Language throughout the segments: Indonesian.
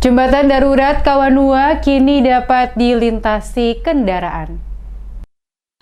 Jembatan darurat Kawanua kini dapat dilintasi kendaraan.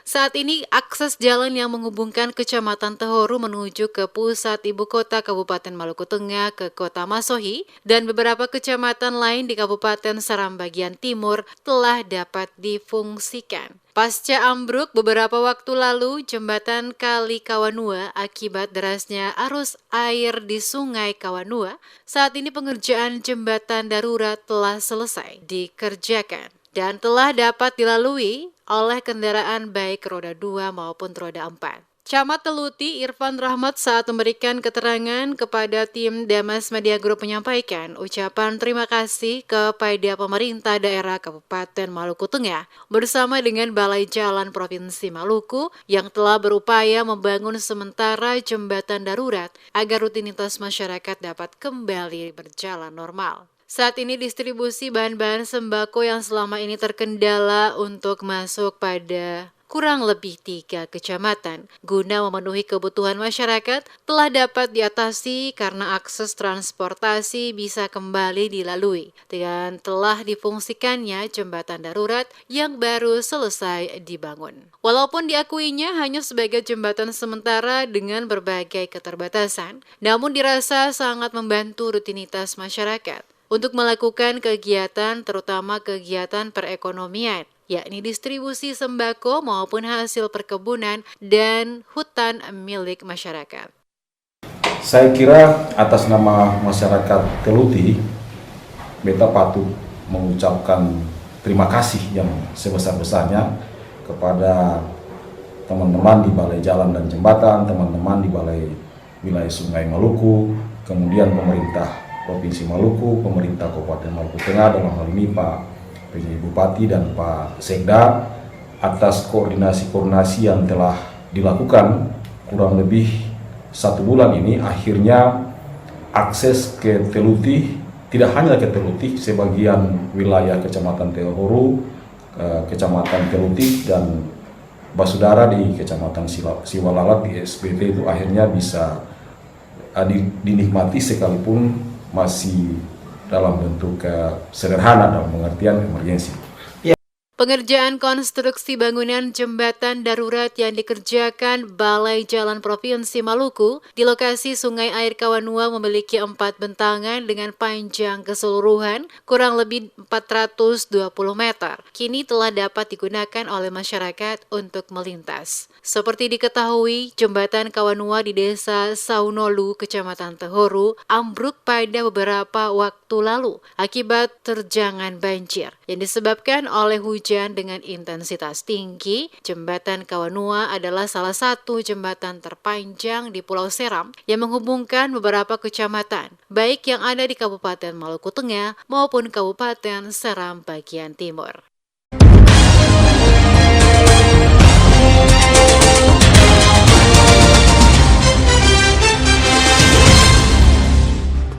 Saat ini akses jalan yang menghubungkan Kecamatan Tehoru menuju ke pusat ibu kota Kabupaten Maluku Tengah ke Kota Masohi dan beberapa kecamatan lain di Kabupaten Seram bagian timur telah dapat difungsikan. Pasca ambruk beberapa waktu lalu jembatan Kali Kawanua akibat derasnya arus air di Sungai Kawanua, saat ini pengerjaan jembatan darurat telah selesai dikerjakan dan telah dapat dilalui oleh kendaraan baik roda 2 maupun roda 4. Camat Teluti Irfan Rahmat saat memberikan keterangan kepada tim Damas Media Group menyampaikan ucapan terima kasih kepada pemerintah daerah Kabupaten Maluku Tengah bersama dengan Balai Jalan Provinsi Maluku yang telah berupaya membangun sementara jembatan darurat agar rutinitas masyarakat dapat kembali berjalan normal. Saat ini distribusi bahan-bahan sembako yang selama ini terkendala untuk masuk pada kurang lebih 3 kecamatan guna memenuhi kebutuhan masyarakat telah dapat diatasi karena akses transportasi bisa kembali dilalui dengan telah difungsikannya jembatan darurat yang baru selesai dibangun. Walaupun diakuinya hanya sebagai jembatan sementara dengan berbagai keterbatasan, namun dirasa sangat membantu rutinitas masyarakat untuk melakukan kegiatan terutama kegiatan perekonomian, yakni distribusi sembako maupun hasil perkebunan dan hutan milik masyarakat. Saya kira atas nama masyarakat Teluti, beta patut mengucapkan terima kasih yang sebesar-besarnya kepada teman-teman di Balai Jalan dan Jembatan, teman-teman di Balai Wilayah Sungai Maluku, kemudian pemerintah Provinsi Maluku, pemerintah Kabupaten Maluku Tengah, dalam hal ini Pak PJ Bupati dan Pak Sekda, atas koordinasi yang telah dilakukan kurang lebih 1 bulan ini. Akhirnya akses ke Teluti, tidak hanya ke Teluti, sebagian wilayah Kecamatan Tehoru, Kecamatan Teluti dan Basudara di Kecamatan Siwalalat di SPT itu akhirnya bisa dinikmati sekalipun masih dalam bentuk sederhana dalam pengertian emergensi. Pengerjaan konstruksi bangunan jembatan darurat yang dikerjakan Balai Jalan Provinsi Maluku di lokasi Sungai Air Kawanua memiliki 4 bentangan dengan panjang keseluruhan kurang lebih 420 meter. Kini telah dapat digunakan oleh masyarakat untuk melintas. Seperti diketahui, jembatan Kawanua di Desa Saunolu, Kecamatan Tehoru, ambruk pada beberapa waktu lalu akibat terjangan banjir yang disebabkan oleh hujan dengan intensitas tinggi. Jembatan Kawanua adalah salah satu jembatan terpanjang di Pulau Seram yang menghubungkan beberapa kecamatan, baik yang ada di Kabupaten Maluku Tengah maupun Kabupaten Seram bagian timur.